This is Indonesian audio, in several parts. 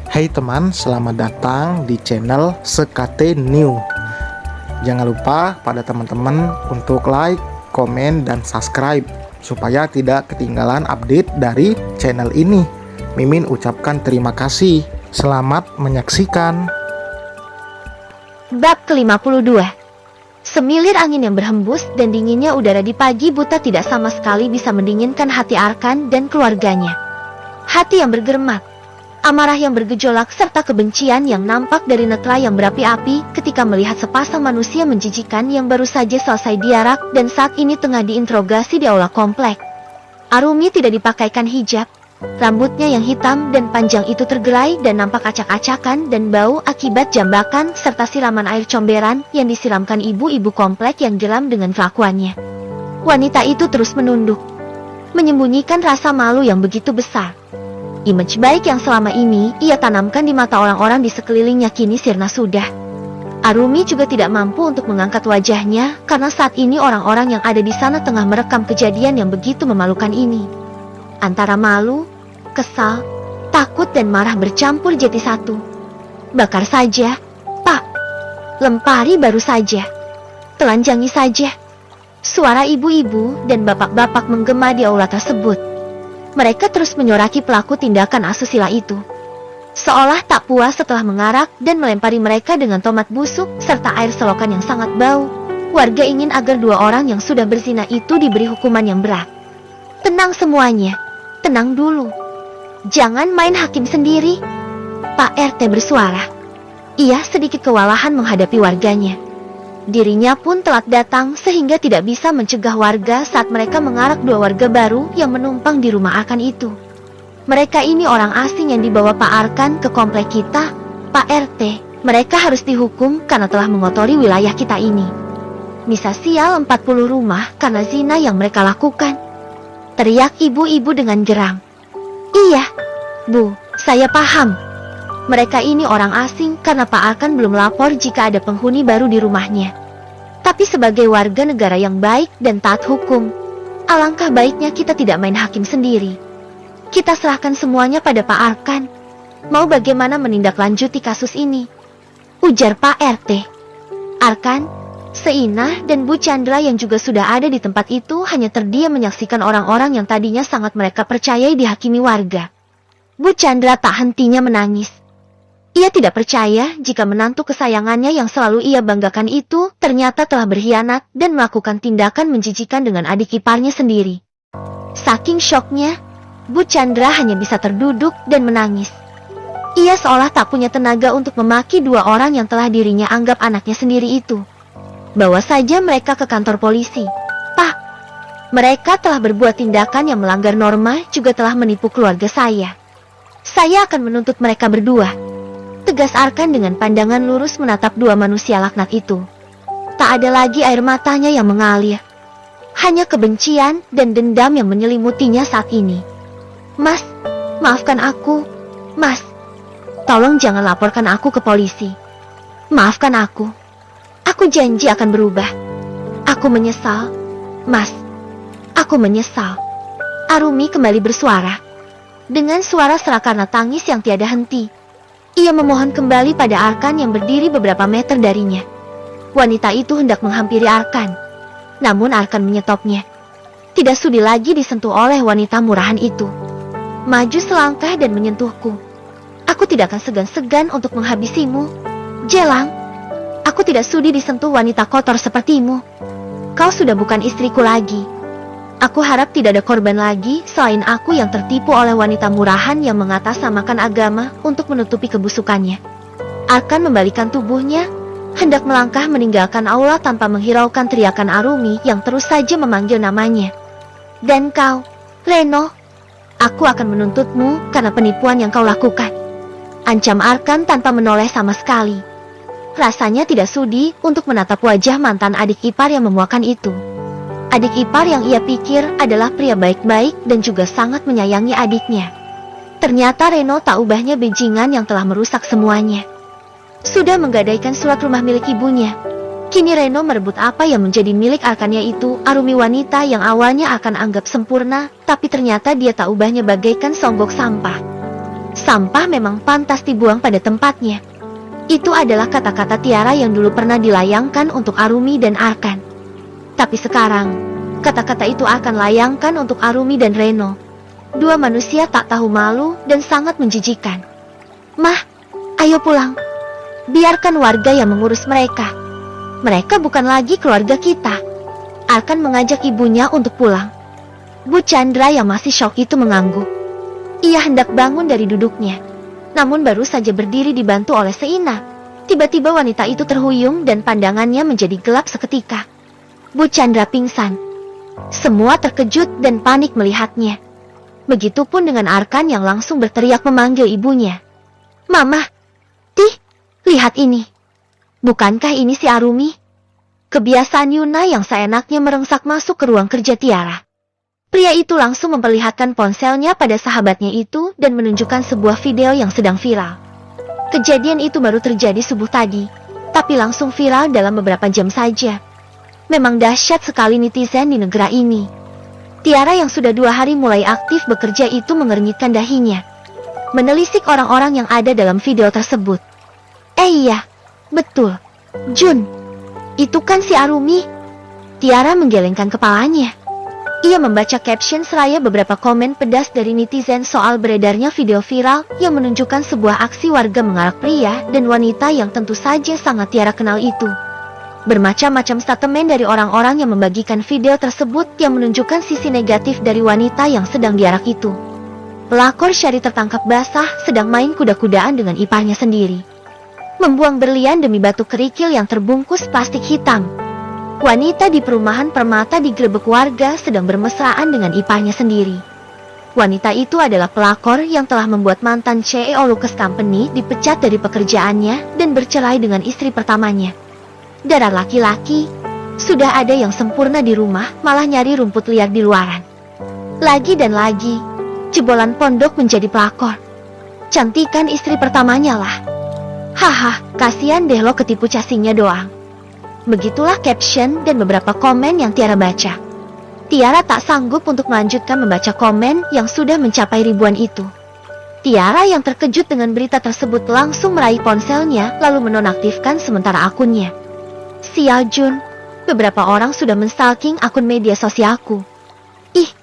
Hai teman, selamat datang di channel Sekate New. Jangan lupa pada teman-teman untuk like, komen, dan subscribe supaya tidak ketinggalan update dari channel ini. Mimin ucapkan terima kasih. Selamat menyaksikan. Bab ke-52. Semilir angin yang berhembus dan dinginnya udara di pagi buta tidak sama sekali bisa mendinginkan hati Arkan dan keluarganya. Hati yang bergerak, amarah yang bergejolak serta kebencian yang nampak dari netra yang berapi-api ketika melihat sepasang manusia menjijikan yang baru saja selesai diarak dan saat ini tengah diinterogasi di aula komplek. Arumi tidak dipakaikan hijab, rambutnya yang hitam dan panjang itu tergelai dan nampak acak-acakan dan bau akibat jambakan serta siraman air comberan yang disiramkan ibu-ibu komplek yang geram dengan kelakuannya. Wanita itu terus menunduk, menyembunyikan rasa malu yang begitu besar. Image baik yang selama ini ia tanamkan di mata orang-orang di sekelilingnya kini sirna sudah. Arumi juga tidak mampu untuk mengangkat wajahnya karena saat ini orang-orang yang ada di sana tengah merekam kejadian yang begitu memalukan ini. Antara malu, kesal, takut dan marah bercampur jadi satu. Bakar saja, Pak. Lempari baru saja. Telanjangi saja. Suara ibu-ibu dan bapak-bapak menggema di aula tersebut. Mereka terus menyoraki pelaku tindakan asusila itu. Seolah tak puas setelah mengarak dan melempari mereka dengan tomat busuk serta air selokan yang sangat bau. Warga ingin agar dua orang yang sudah berzina itu diberi hukuman yang berat. Tenang semuanya, tenang dulu. Jangan main hakim sendiri. Pak RT bersuara. Ia sedikit kewalahan menghadapi warganya. Dirinya pun telat datang sehingga tidak bisa mencegah warga saat mereka mengarak dua warga baru yang menumpang di rumah Arkan itu. Mereka ini orang asing yang dibawa Pak Arkan ke komplek kita. Pak RT, mereka harus dihukum karena telah mengotori wilayah kita ini. Misa sial 40 rumah karena zina yang mereka lakukan. Teriak ibu-ibu dengan geram. Iya, Bu, saya paham. Mereka ini orang asing karena Pak Arkan belum lapor jika ada penghuni baru di rumahnya. Tapi sebagai warga negara yang baik dan taat hukum, alangkah baiknya kita tidak main hakim sendiri. Kita serahkan semuanya pada Pak Arkan. Mau bagaimana menindaklanjuti kasus ini? Ujar Pak RT. Arkan, Seinah dan Bu Chandra yang juga sudah ada di tempat itu hanya terdiam menyaksikan orang-orang yang tadinya sangat mereka percayai dihakimi warga. Bu Chandra tak hentinya menangis. Ia tidak percaya jika menantu kesayangannya yang selalu ia banggakan itu ternyata telah berkhianat dan melakukan tindakan menjijikan dengan adik iparnya sendiri. Saking syoknya, Bu Chandra hanya bisa terduduk dan menangis. Ia seolah tak punya tenaga untuk memaki dua orang yang telah dirinya anggap anaknya sendiri itu. Bawa saja mereka ke kantor polisi. Pak, mereka telah berbuat tindakan yang melanggar norma juga telah menipu keluarga saya. Saya akan menuntut mereka berdua. Tegas Arkan dengan pandangan lurus menatap dua manusia laknat itu. Tak ada lagi air matanya yang mengalir. Hanya kebencian dan dendam yang menyelimutinya saat ini. Mas, maafkan aku. Mas, tolong jangan laporkan aku ke polisi. Maafkan aku. Aku janji akan berubah. Aku menyesal. Mas, aku menyesal. Arumi kembali bersuara. Dengan suara serak karena tangis yang tiada henti. Ia memohon kembali pada Arkan yang berdiri beberapa meter darinya. Wanita itu hendak menghampiri Arkan. Namun Arkan menyetopnya. Tidak sudi lagi disentuh oleh wanita murahan itu. Maju selangkah dan menyentuhku. Aku tidak akan segan-segan untuk menghabisimu. Jelang, aku tidak sudi disentuh wanita kotor sepertimu. Kau sudah bukan istriku lagi. Aku harap tidak ada korban lagi selain aku yang tertipu oleh wanita murahan yang mengatasnamakan agama untuk menutupi kebusukannya. Arkan membalikan tubuhnya, hendak melangkah meninggalkan aula tanpa menghiraukan teriakan Arumi yang terus saja memanggil namanya. Dan kau, Reno, aku akan menuntutmu karena penipuan yang kau lakukan. Ancam Arkan tanpa menoleh sama sekali. Rasanya tidak sudi untuk menatap wajah mantan adik ipar yang memuakan itu. Adik ipar yang ia pikir adalah pria baik-baik dan juga sangat menyayangi adiknya. Ternyata Reno tak ubahnya bajingan yang telah merusak semuanya. Sudah menggadaikan surat rumah milik ibunya. Kini Reno merebut apa yang menjadi milik Arkannya itu, Arumi wanita yang awalnya akan anggap sempurna, tapi ternyata dia tak ubahnya bagaikan songgok sampah. Sampah memang pantas dibuang pada tempatnya. Itu adalah kata-kata Tiara yang dulu pernah dilayangkan untuk Arumi dan Arkan. Tapi sekarang, kata-kata itu akan layangkan untuk Arumi dan Reno. Dua manusia tak tahu malu dan sangat menjijikan. Mah, ayo pulang. Biarkan warga yang mengurus mereka. Mereka bukan lagi keluarga kita. Arkan mengajak ibunya untuk pulang. Bu Chandra yang masih syok itu mengangguk. Ia hendak bangun dari duduknya. Namun baru saja berdiri dibantu oleh Seina. Tiba-tiba wanita itu terhuyung dan pandangannya menjadi gelap seketika. Bu Chandra pingsan. Semua terkejut dan panik melihatnya. Begitupun dengan Arkan yang langsung berteriak memanggil ibunya. Mama, lihat ini. Bukankah ini si Arumi? Kebiasaan Yuna yang seenaknya merengsak masuk ke ruang kerja Tiara. Pria itu langsung memperlihatkan ponselnya pada sahabatnya itu dan menunjukkan sebuah video yang sedang viral. Kejadian itu baru terjadi subuh tadi, tapi langsung viral dalam beberapa jam saja. Memang dahsyat sekali netizen di negara ini. Tiara yang sudah 2 hari mulai aktif bekerja itu mengernyitkan dahinya, menelisik orang-orang yang ada dalam video tersebut. Iya, betul. Jun, itu kan si Arumi. Tiara menggelengkan kepalanya. Ia membaca caption seraya beberapa komen pedas dari netizen soal beredarnya video viral yang menunjukkan sebuah aksi warga mengarak pria dan wanita yang tentu saja sangat Tiara kenal itu. Bermacam-macam statement dari orang-orang yang membagikan video tersebut yang menunjukkan sisi negatif dari wanita yang sedang diarak itu. Pelakor Syari tertangkap basah sedang main kuda-kudaan dengan iparnya sendiri. Membuang berlian demi batu kerikil yang terbungkus plastik hitam. Wanita di perumahan Permata digerebek warga sedang bermesraan dengan iparnya sendiri. Wanita itu adalah pelakor yang telah membuat mantan CEO Lucas Company dipecat dari pekerjaannya dan bercerai dengan istri pertamanya. Darah laki-laki, sudah ada yang sempurna di rumah malah nyari rumput liar di luaran. Lagi dan lagi, jebolan pondok menjadi pelakor. Cantikan istri pertamanya lah. Haha, kasihan deh lo ketipu casingnya doang. Begitulah caption dan beberapa komen yang Tiara baca. Tiara tak sanggup untuk melanjutkan membaca komen yang sudah mencapai ribuan itu. Tiara yang terkejut dengan berita tersebut langsung meraih ponselnya lalu menonaktifkan sementara akunnya. Sial Jun, beberapa orang sudah menstalking akun media sosialku. Ih,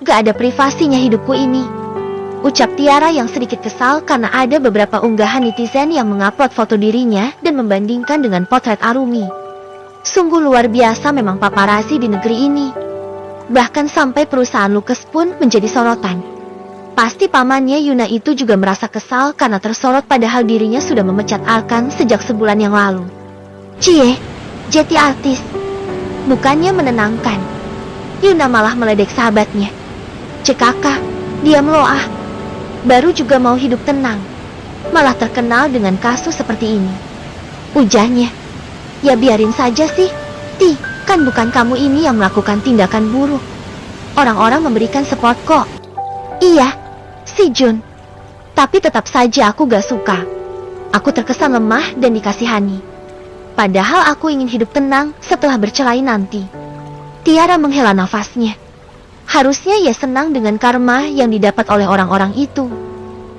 gak ada privasinya hidupku ini. Ucap Tiara yang sedikit kesal karena ada beberapa unggahan netizen yang mengupload foto dirinya dan membandingkan dengan potret Arumi. Sungguh luar biasa memang paparazi di negeri ini. Bahkan sampai perusahaan Lucas pun menjadi sorotan. Pasti pamannya Yuna itu juga merasa kesal karena tersorot padahal dirinya sudah memecat Arkan sejak sebulan yang lalu. Cie, jadi artis. Bukannya menenangkan, Yuna malah meledek sahabatnya. Cekaka, diam lo ah. Baru juga mau hidup tenang, malah terkenal dengan kasus seperti ini. Ujarnya, ya biarin saja sih. Kan bukan kamu ini yang melakukan tindakan buruk. Orang-orang memberikan support kok. Iya, si Jun. Tapi tetap saja aku gak suka. Aku terkesan lemah dan dikasihani. Padahal aku ingin hidup tenang setelah bercerai nanti. Tiara menghela nafasnya. Harusnya ia senang dengan karma yang didapat oleh orang-orang itu.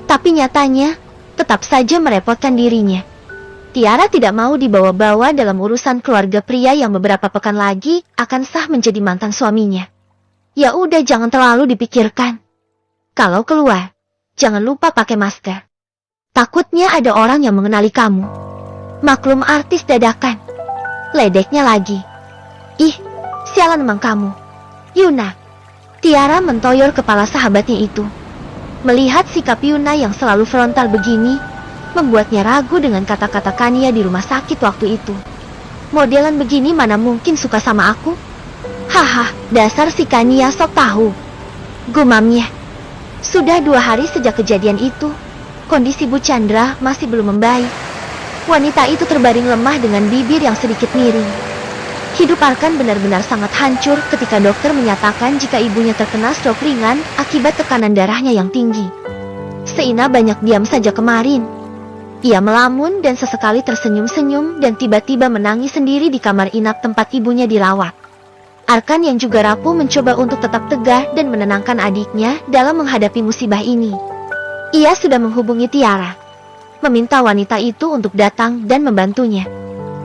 Tapi nyatanya, tetap saja merepotkan dirinya. Tiara tidak mau dibawa-bawa dalam urusan keluarga pria yang beberapa pekan lagi akan sah menjadi mantan suaminya. Ya udah jangan terlalu dipikirkan. Kalau keluar, jangan lupa pakai masker. Takutnya ada orang yang mengenali kamu. Maklum artis dadakan. Ledeknya lagi. Ih, sialan emang kamu. Yuna. Tiara mentoyor kepala sahabatnya itu. Melihat sikap Yuna yang selalu frontal begini, membuatnya ragu dengan kata-kata Kania di rumah sakit waktu itu. Modelan begini mana mungkin suka sama aku? Haha, dasar si Kania sok tahu. Gumamnya. Sudah 2 hari sejak kejadian itu, kondisi Bu Chandra masih belum membaik. Wanita itu terbaring lemah dengan bibir yang sedikit miring. Hidup Arkan benar-benar sangat hancur ketika dokter menyatakan jika ibunya terkena stroke ringan akibat tekanan darahnya yang tinggi. Seina banyak diam saja kemarin. Ia melamun dan sesekali tersenyum-senyum dan tiba-tiba menangis sendiri di kamar inap tempat ibunya dirawat. Arkan yang juga rapuh mencoba untuk tetap tegar dan menenangkan adiknya dalam menghadapi musibah ini. Ia sudah menghubungi Tiara, meminta wanita itu untuk datang dan membantunya.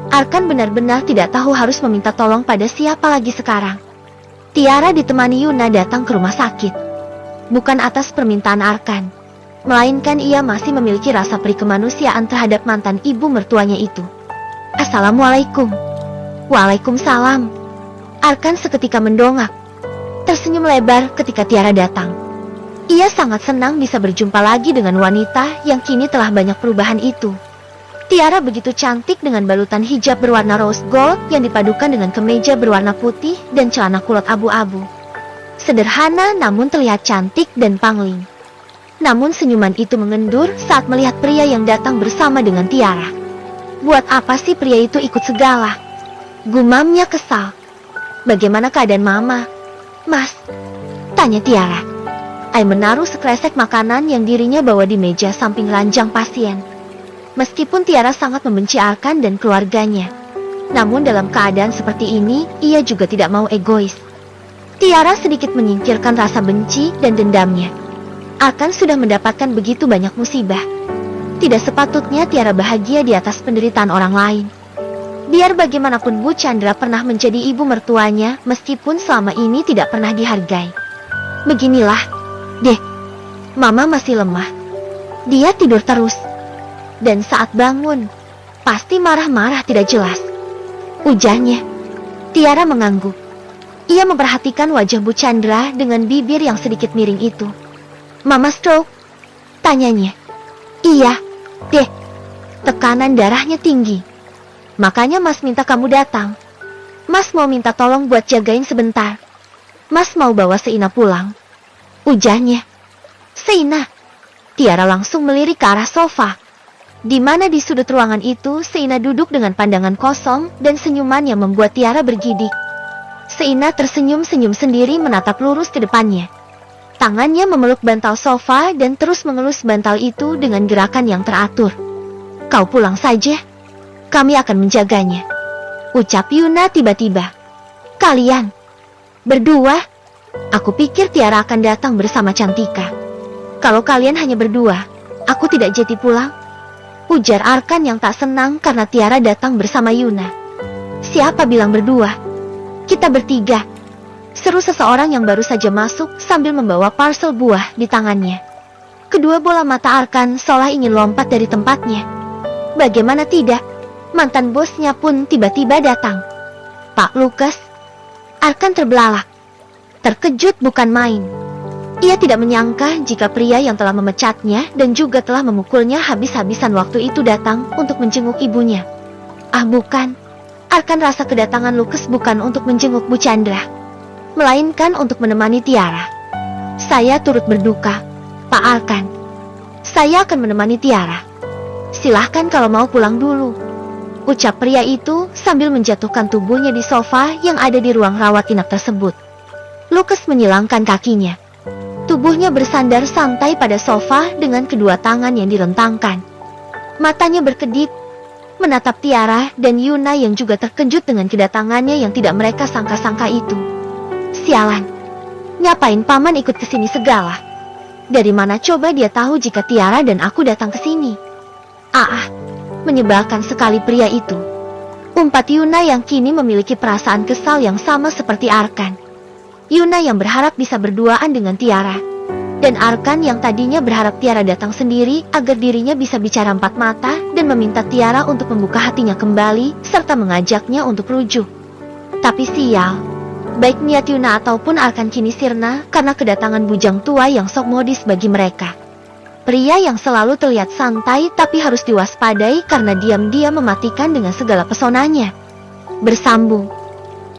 Arkan benar-benar tidak tahu harus meminta tolong pada siapa lagi sekarang. Tiara ditemani Yuna datang ke rumah sakit. Bukan atas permintaan Arkan, melainkan ia masih memiliki rasa peri kemanusiaan terhadap mantan ibu mertuanya itu. Assalamualaikum. Waalaikumsalam. Arkan seketika mendongak, tersenyum lebar ketika Tiara datang. Ia sangat senang bisa berjumpa lagi dengan wanita yang kini telah banyak perubahan itu. Tiara begitu cantik dengan balutan hijab berwarna rose gold yang dipadukan dengan kemeja berwarna putih dan celana kulot abu-abu. Sederhana namun terlihat cantik dan pangling. Namun senyuman itu mengendur saat melihat pria yang datang bersama dengan Tiara. Buat apa sih pria itu ikut segala? Gumamnya kesal. Bagaimana keadaan Mama? Mas, tanya Tiara. Ai menaruh sekresek makanan yang dirinya bawa di meja samping ranjang pasien. Meskipun Tiara sangat membenci Arkan dan keluarganya, namun dalam keadaan seperti ini, ia juga tidak mau egois. Tiara sedikit menyingkirkan rasa benci dan dendamnya. Arkan sudah mendapatkan begitu banyak musibah. Tidak sepatutnya Tiara bahagia di atas penderitaan orang lain. Biar bagaimanapun Bu Chandra pernah menjadi ibu mertuanya, meskipun selama ini tidak pernah dihargai. Beginilah, Dek, Mama masih lemah. Dia tidur terus. Dan saat bangun, pasti marah-marah tidak jelas. Ujarnya. Tiara mengangguk. Ia memperhatikan wajah Bu Chandra dengan bibir yang sedikit miring itu. Mama stroke? Tanyanya. Iya, Dek. Tekanan darahnya tinggi. Makanya Mas minta kamu datang. Mas mau minta tolong buat jagain sebentar. Mas mau bawa Seina pulang. Ujarnya. Seina. Tiara langsung melirik ke arah sofa. Di mana di sudut ruangan itu, Seina duduk dengan pandangan kosong dan senyuman yang membuat Tiara bergidik. Seina tersenyum-senyum sendiri menatap lurus ke depannya. Tangannya memeluk bantal sofa dan terus mengelus bantal itu dengan gerakan yang teratur. Kau pulang saja. Kami akan menjaganya. Ucap Yuna tiba-tiba. Kalian berdua? Aku pikir Tiara akan datang bersama Cantika. Kalau kalian hanya berdua, aku tidak jadi pulang. Ujar Arkan yang tak senang karena Tiara datang bersama Yuna. Siapa bilang berdua? Kita bertiga. Seru seseorang yang baru saja masuk sambil membawa parcel buah di tangannya. Kedua bola mata Arkan seolah ingin lompat dari tempatnya. Bagaimana tidak? Mantan bosnya pun tiba-tiba datang. Pak Lukas. Arkan terbelalak. Terkejut bukan main. Ia tidak menyangka jika pria yang telah memecatnya dan juga telah memukulnya habis-habisan waktu itu datang untuk menjenguk ibunya. Ah bukan. Arkan rasa kedatangan Lukas bukan untuk menjenguk Bu Chandra, melainkan untuk menemani Tiara. Saya turut berduka, Pak Arkan. Saya akan menemani Tiara. Silahkan kalau mau pulang dulu. Ucap pria itu sambil menjatuhkan tubuhnya di sofa yang ada di ruang rawat inap tersebut. Lukas menyilangkan kakinya. Tubuhnya bersandar santai pada sofa dengan kedua tangan yang direntangkan. Matanya berkedip, menatap Tiara dan Yuna yang juga terkejut dengan kedatangannya yang tidak mereka sangka-sangka itu. Sialan, ngapain paman ikut ke sini segala? Dari mana coba dia tahu jika Tiara dan aku datang ke sini? Menyebalkan sekali pria itu. Umpat Yuna yang kini memiliki perasaan kesal yang sama seperti Arkan. Yuna yang berharap bisa berduaan dengan Tiara, dan Arkan yang tadinya berharap Tiara datang sendiri agar dirinya bisa bicara empat mata dan meminta Tiara untuk membuka hatinya kembali serta mengajaknya untuk rujuk. Tapi sial, baik niat Yuna ataupun Arkan kini sirna karena kedatangan bujang tua yang sok modis bagi mereka. Pria yang selalu terlihat santai tapi harus diwaspadai karena diam-diam mematikan dengan segala pesonanya. Bersambung.